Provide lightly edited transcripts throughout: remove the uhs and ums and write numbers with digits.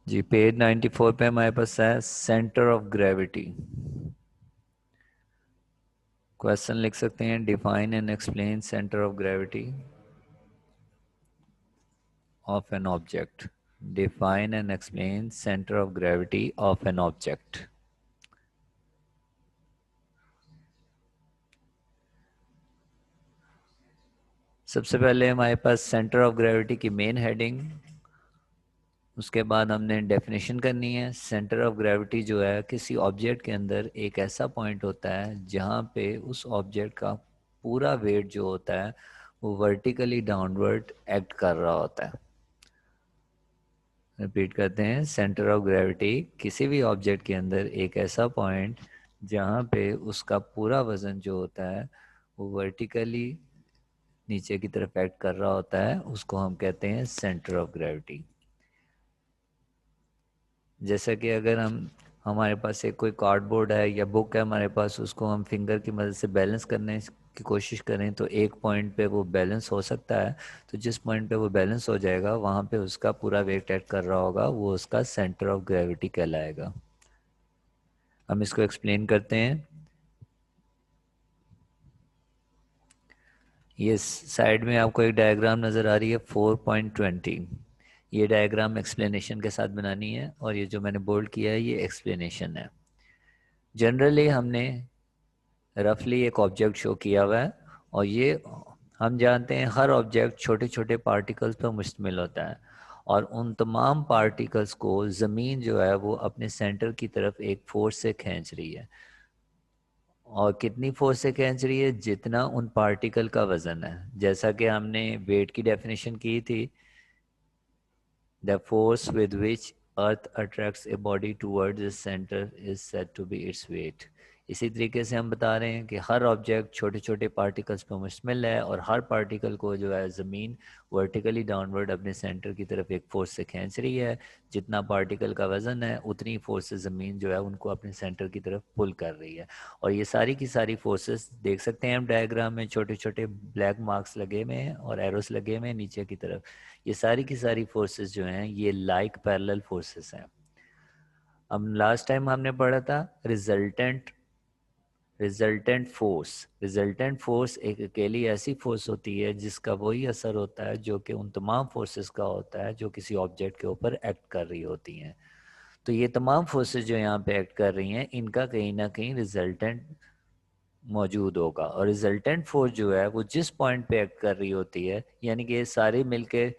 जी page 94 पे हमारे पास है सेंटर ऑफ ग्रेविटी। क्वेश्चन लिख सकते हैं, define and explain centre of gravity of an object. Define and explain centre of gravity of an object. सबसे पहले हमारे पास सेंटर ऑफ ग्रेविटी की मेन हेडिंग, उसके बाद हमने डेफिनेशन करनी है। सेंटर ऑफ ग्रेविटी जो है किसी ऑब्जेक्ट के अंदर एक ऐसा पॉइंट होता है जहाँ पे उस ऑब्जेक्ट का पूरा वेट जो होता है वो वर्टिकली डाउनवर्ड एक्ट कर रहा होता है। रिपीट करते हैं, सेंटर ऑफ ग्रेविटी किसी भी ऑब्जेक्ट के अंदर एक ऐसा पॉइंट जहाँ पे उसका पूरा वजन जो होता है वो वर्टिकली नीचे की तरफ एक्ट कर रहा होता है, उसको हम कहते हैं सेंटर ऑफ ग्रेविटी। जैसा कि अगर हमारे पास एक कोई कार्डबोर्ड है या बुक है हमारे पास, उसको हम फिंगर की मदद से बैलेंस करने की कोशिश करें तो एक पॉइंट पे वो बैलेंस हो सकता है। तो जिस पॉइंट पे वो बैलेंस हो जाएगा वहाँ पे उसका पूरा वेट एक्ट कर रहा होगा, वो उसका सेंटर ऑफ ग्रेविटी कहलाएगा। हम इसको एक्सप्लेन करते हैं। ये साइड में आपको एक डायग्राम नज़र आ रही है 4.20। ये डायग्राम एक्सप्लेनेशन के साथ बनानी है और ये जो मैंने बोल्ड किया है ये एक्सप्लेनेशन है। जनरली हमने रफली एक ऑब्जेक्ट शो किया हुआ है और ये हम जानते हैं हर ऑब्जेक्ट छोटे छोटे पार्टिकल्स पर मुश्तमिल होता है और उन तमाम पार्टिकल्स को ज़मीन जो है वो अपने सेंटर की तरफ एक फोर्स से खींच रही है। और कितनी फोर्स से खींच रही है? जितना उन पार्टिकल का वज़न है। जैसा कि हमने वेट की डेफिनेशन की थी, the force with which earth attracts a body towards its center is said to be its weight। इसी तरीके से हम बता रहे हैं कि हर ऑब्जेक्ट छोटे छोटे पार्टिकल्स पर मुश्तमिल है और हर पार्टिकल को जो है ज़मीन वर्टिकली डाउनवर्ड अपने सेंटर की तरफ एक फोर्स से खींच रही है। जितना पार्टिकल का वज़न है उतनी फोर्स से ज़मीन जो है उनको अपने सेंटर की तरफ पुल कर रही है। और ये सारी की सारी फोर्सेस देख सकते हैं हम डायग्राम में, छोटे छोटे ब्लैक मार्क्स लगे हुए हैं और एरोस लगे हुए हैं नीचे की तरफ। ये सारी की सारी फोर्सेस जो हैं ये लाइक पैरेलल फोर्सेस हैं। अब लास्ट टाइम हमने पढ़ा था रिजल्टेंट रिजल्टेंट फोर्स एक अकेली ऐसी फोर्स होती है जिसका वही असर होता है जो कि उन तमाम फोर्सेस का होता है जो किसी ऑब्जेक्ट के ऊपर एक्ट कर रही होती हैं। तो ये तमाम फोर्सेस जो यहाँ पे एक्ट कर रही हैं इनका कहीं ना कहीं रिजल्टेंट मौजूद होगा। और रिजल्टेंट फोर्स जो है वो जिस पॉइंट पे एक्ट कर रही होती है, यानी कि ये सारे मिलके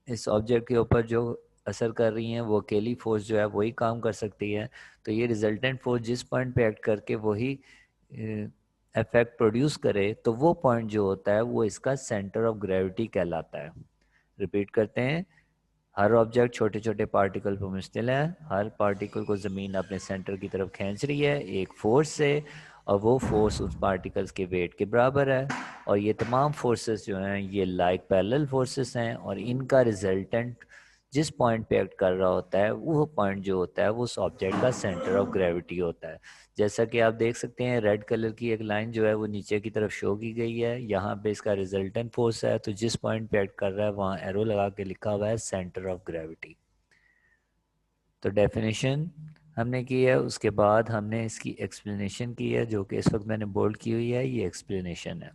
इस ऑब्जेक्ट के ऊपर जो असर कर रही हैं वो अकेली फोर्स जो है वही काम कर सकती है। तो ये रिजल्टेंट फोर्स जिस पॉइंट पे एक्ट करके वही इफेक्ट प्रोड्यूस करे तो वो पॉइंट जो होता है वो इसका सेंटर ऑफ ग्रेविटी कहलाता है। रिपीट करते हैं, हर ऑब्जेक्ट छोटे छोटे पार्टिकल पर मुश्तमिल है। हर पार्टिकल को ज़मीन अपने सेंटर की तरफ खींच रही है एक फोर्स से, और वो फोर्स उस पार्टिकल्स के वेट के बराबर है। और ये तमाम फोर्सेस जो हैं ये लाइक पैरेलल फोर्सेस हैं और इनका रिजल्टेंट जिस पॉइंट पे एक्ट कर रहा होता है वो पॉइंट जो होता है वो उस ऑब्जेक्ट का सेंटर ऑफ ग्रेविटी होता है। जैसा कि आप देख सकते हैं रेड कलर की एक लाइन जो है वो नीचे की तरफ शो की गई है। यहाँ पे इसका रिजल्टेंट फोर्स है, तो जिस पॉइंट पे एक्ट कर रहा है वहाँ एरो लगा के लिखा हुआ है सेंटर ऑफ ग्रेविटी। तो डेफिनेशन हमने की है, उसके बाद हमने इसकी एक्सप्लेनेशन की है जो कि इस वक्त मैंने बोल्ड की हुई है, ये एक्सप्लेनेशन है।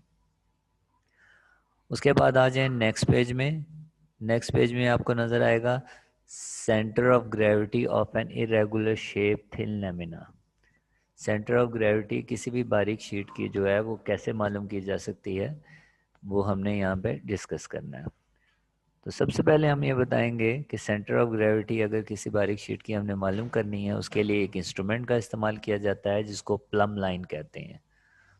उसके बाद आ जाए नेक्स्ट पेज में। नेक्स्ट पेज में आपको नज़र आएगा centre of gravity of an irregular shape thin lamina. Centre of gravity किसी भी बारीक शीट की जो है वो कैसे मालूम की जा सकती है वो हमने यहाँ पे डिस्कस करना है। तो सबसे पहले हम ये बताएंगे कि सेंटर ऑफ ग्रेविटी अगर किसी बारीक शीट की हमने मालूम करनी है उसके लिए एक इंस्ट्रूमेंट का इस्तेमाल किया जाता है जिसको प्लम लाइन कहते हैं।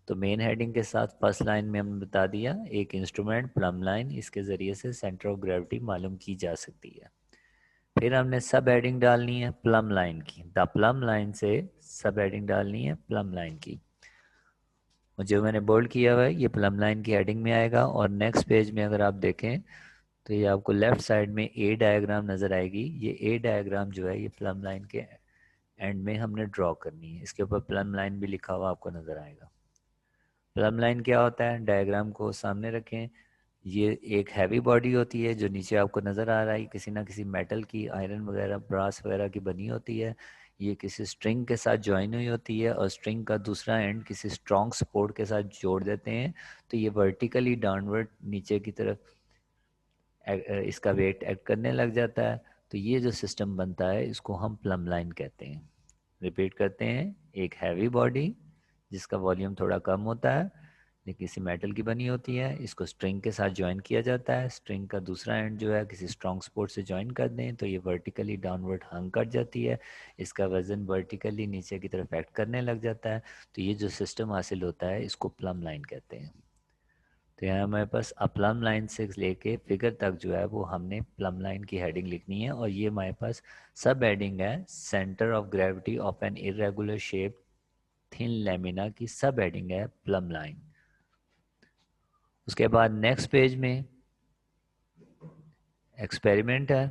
तो मेन हेडिंग के साथ फर्स्ट लाइन में हमने बता दिया एक इंस्ट्रूमेंट प्लम लाइन, इसके ज़रिए से सेंटर ऑफ ग्रेविटी मालूम की जा सकती है। फिर हमने सब हेडिंग डालनी है प्लम लाइन की, द प्लम लाइन से सब हेडिंग डालनी है प्लम लाइन की। और जो मैंने बोल्ड किया हुआ है ये प्लम लाइन की हेडिंग में आएगा। और नेक्स्ट पेज में अगर आप देखें तो ये आपको लेफ्ट साइड में ए डायग्राम नज़र आएगी। ये ए डायग्राम जो है ये प्लम लाइन के एंड में हमने ड्रॉ करनी है। इसके ऊपर प्लम लाइन भी लिखा हुआ आपको नज़र आएगा। प्लम लाइन क्या होता है? डायग्राम को सामने रखें, ये एक हैवी बॉडी होती है जो नीचे आपको नज़र आ रहा है, किसी ना किसी मेटल की, आयरन वगैरह, ब्रास वगैरह की बनी होती है। ये किसी स्ट्रिंग के साथ ज्वाइन हुई होती है और स्ट्रिंग का दूसरा एंड किसी स्ट्रॉन्ग सपोर्ट के साथ जोड़ देते हैं, तो ये वर्टिकली डाउनवर्ड नीचे की तरफ इसका वेट एक्ट करने लग जाता है। तो ये जो सिस्टम बनता है इसको हम प्लम लाइन कहते हैं। रिपीट करते हैं, एक हैवी बॉडी जिसका वॉल्यूम थोड़ा कम होता है लेकिन किसी मेटल की बनी होती है, इसको स्ट्रिंग के साथ ज्वाइन किया जाता है। स्ट्रिंग का दूसरा एंड जो है किसी स्ट्रॉन्ग सपोर्ट से ज्वाइन कर दें तो ये वर्टिकली डाउनवर्ड हंग कर जाती है, इसका वजन वर्टिकली नीचे की तरफ एक्ट करने लग जाता है। तो ये जो सिस्टम हासिल होता है इसको प्लम लाइन कहते हैं। तो यहाँ हमारे पास प्लम लाइन से लेके फिगर तक जो है वो हमने प्लम लाइन की हेडिंग लिखनी है, और ये हमारे पास सब हेडिंग है centre of gravity of an irregular shape thin lamina की सब हेडिंग है प्लम लाइन। उसके बाद नेक्स्ट पेज में एक्सपेरिमेंट है।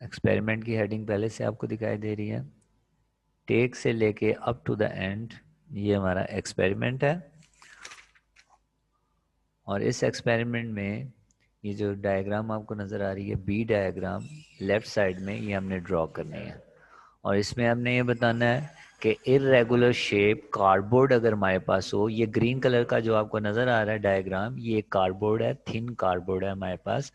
एक्सपेरिमेंट की हेडिंग पहले से आपको दिखाई दे रही है, टेक से लेके अप टू द एंड, ये हमारा एक्सपेरिमेंट है। और इस एक्सपेरिमेंट में ये जो डायग्राम आपको नज़र आ रही है बी डायग्राम लेफ़्ट साइड में, ये हमने ड्रॉ करनी है। और इसमें हमने ये बताना है कि इरेगुलर शेप कार्डबोर्ड अगर हमारे पास हो, ये ग्रीन कलर का जो आपको नज़र आ रहा है डायग्राम, ये कार्डबोर्ड है, थिन कार्डबोर्ड है हमारे पास।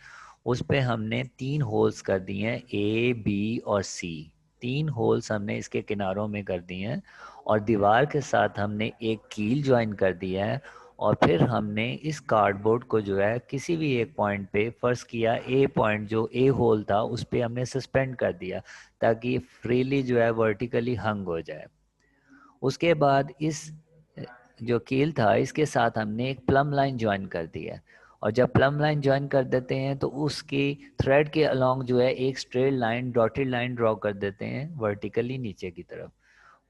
उस पे हमने 3 होल्स कर दिए हैं, ए बी और सी। 3 होल्स हमने इसके किनारों में कर दिए हैं और दीवार के साथ हमने एक कील ज्वाइन कर दिया है। और फिर हमने इस कार्डबोर्ड को जो है किसी भी एक पॉइंट पे फर्स्ट किया, ए पॉइंट जो ए होल था उस पे हमने सस्पेंड कर दिया ताकि फ्रीली जो है वर्टिकली हंग हो जाए। उसके बाद इस जो कील था इसके साथ हमने एक प्लम लाइन ज्वाइन कर दी है, और जब प्लम लाइन ज्वाइन कर देते हैं तो उसकी थ्रेड के अलोंग जो है एक straight line, dotted line draw कर देते हैं वर्टिकली नीचे की तरफ।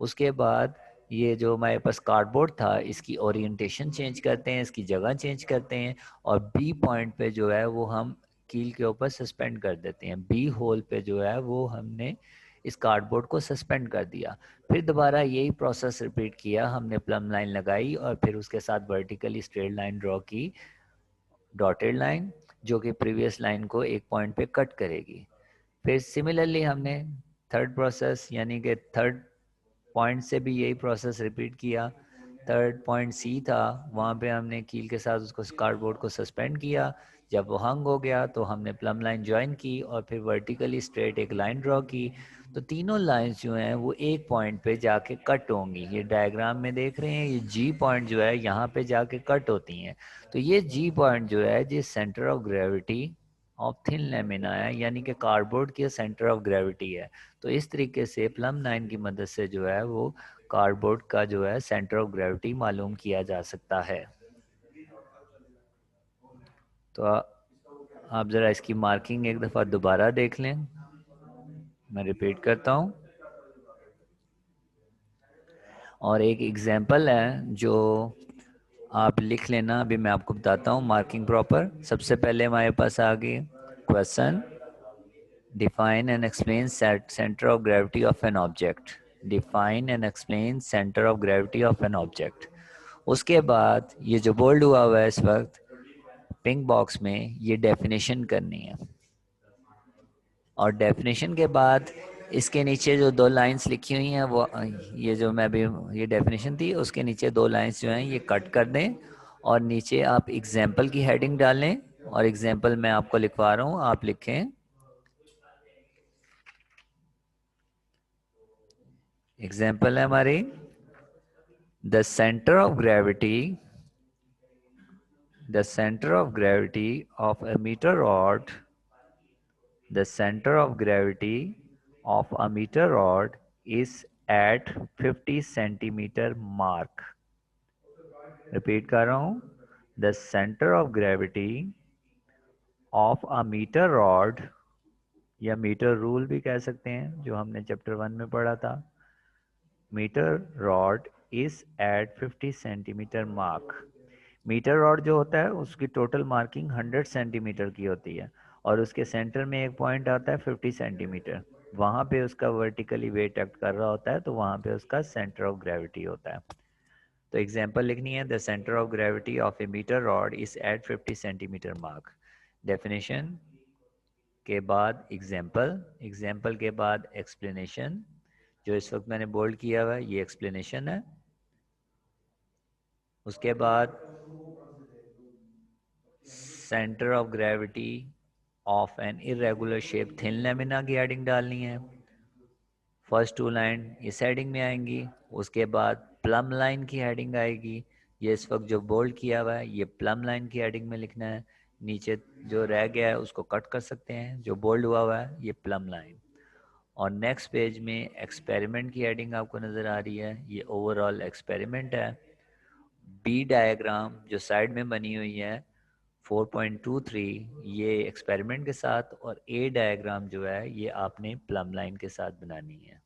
उसके बाद ये जो हमारे पास कार्डबोर्ड था इसकी ओरिएंटेशन चेंज करते हैं, इसकी जगह चेंज करते हैं, और बी पॉइंट पे जो है वो हम कील के ऊपर सस्पेंड कर देते हैं। बी होल पे जो है वो हमने इस कार्डबोर्ड को सस्पेंड कर दिया। फिर दोबारा यही प्रोसेस रिपीट किया, हमने प्लम लाइन लगाई और फिर उसके साथ वर्टिकली स्ट्रेट लाइन ड्रॉ की, डॉटेड लाइन, जो कि प्रीवियस लाइन को एक पॉइंट पे कट करेगी। फिर सिमिलरली हमने थर्ड प्रोसेस यानी कि थर्ड पॉइंट से भी यही प्रोसेस रिपीट किया। थर्ड पॉइंट सी था, वहाँ पे हमने कील के साथ उसको कार्डबोर्ड को सस्पेंड किया। जब वो हंग हो गया तो हमने प्लम लाइन ज्वाइन की और फिर वर्टिकली स्ट्रेट एक लाइन ड्रॉ की। तो तीनों लाइंस जो हैं वो एक पॉइंट पे जाके कट होंगी। ये डायग्राम में देख रहे हैं, ये जी पॉइंट जो है यहाँ पे जाके कट होती हैं। तो ये जी पॉइंट जो है जिस centre of gravity of thin lamina है, यानी कि कार्डबोर्ड की सेंटर ऑफ ग्रेविटी है। तो इस तरीके से प्लम लाइन की मदद से जो है वो कार्डबोर्ड का जो है सेंटर ऑफ ग्रेविटी मालूम किया जा सकता है। तो आप ज़रा इसकी मार्किंग एक दफ़ा दोबारा देख लें, मैं रिपीट करता हूँ। और एक एग्जांपल है जो आप लिख लेना, अभी मैं आपको बताता हूँ मार्किंग प्रॉपर। सबसे पहले हमारे पास आ गई question, define and explain centre of gravity of an object. Define and explain centre of gravity of an object. उसके बाद ये जो बोल्ड हुआ है इस वक्त पिंक बॉक्स में, ये डेफिनेशन करनी है। और डेफिनेशन के बाद इसके नीचे जो 2 लाइंस लिखी हुई हैं वो, ये जो मैं अभी, ये डेफिनेशन थी, उसके नीचे 2 लाइंस जो हैं ये कट कर दें और नीचे आप एग्जाम्पल की हेडिंग डालें। और एग्जाम्पल मैं आपको लिखवा रहा हूँ, आप लिखें। एग्जाम्पल है हमारी, the centre of gravity, the centre of gravity of a meter rod, the center of gravity of a meter rod is at 50 centimeter mark. Repeat कर रहा हूँ, the center of gravity of a meter rod, या metre rule भी कह सकते हैं जो हमने चैप्टर 1 में पढ़ा था, metre rod is at 50 centimetre mark. Metre rod जो होता है उसकी टोटल मार्किंग 100 सेंटीमीटर की होती है और उसके सेंटर में एक पॉइंट आता है 50 सेंटीमीटर, वहाँ पे उसका वर्टिकली वेट एक्ट कर रहा होता है, तो वहाँ पे उसका सेंटर ऑफ ग्रेविटी होता है। तो एग्जाम्पल लिखनी है, the centre of gravity of a metre rod is at 50 centimetre mark. Definition के बाद एग्जाम्पल, एग्जाम्पल के बाद एक्सप्लेनेशन, जो इस वक्त मैंने बोल्ड किया हुआ है ये एक्सप्लेनेशन है। उसके बाद centre of gravity of an irregular shape thin lamina की हेडिंग डालनी है। फर्स्ट टू लाइन इस हेडिंग में आएंगी, उसके बाद प्लम लाइन की हेडिंग आएगी। ये इस वक्त जो बोल्ड किया हुआ है ये प्लम लाइन की हेडिंग में लिखना है। नीचे जो रह गया है उसको कट कर सकते हैं, जो बोल्ड हुआ हुआ है ये प्लम लाइन। और नेक्स्ट पेज में एक्सपेरिमेंट की हेडिंग आपको नज़र आ रही है, ये ओवरऑल एक्सपेरिमेंट है। बी डायग्राम जो साइड में बनी हुई है 4.23 ये एक्सपेरिमेंट के साथ, और ए डायग्राम जो है ये आपने प्लम लाइन के साथ बनानी है।